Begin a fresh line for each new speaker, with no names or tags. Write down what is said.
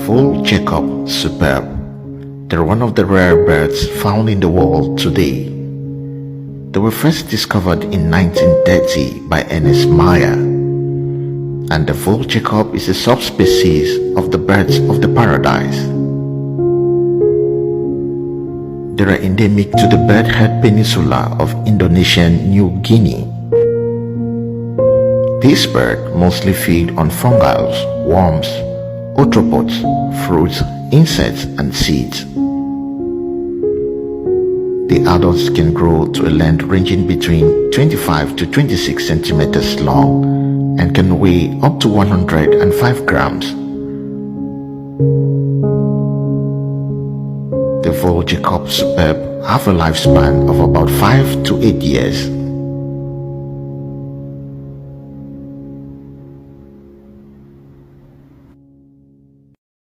Vogelkop superb. They're one of the rare birds found in the world today. They were first discovered in 1930 by Ernest Mayr, and the Vogelkop is a subspecies of the birds of the paradise. They are endemic to the Bird-Head Peninsula of Indonesian New Guinea. This bird mostly feed on fungals, worms, arthropods, fruits, insects, and seeds. The adults can grow to a length ranging between 25 to 26 centimeters long and can weigh up to 105 grams. The Vogelkop superb have a lifespan of about 5 to 8 years.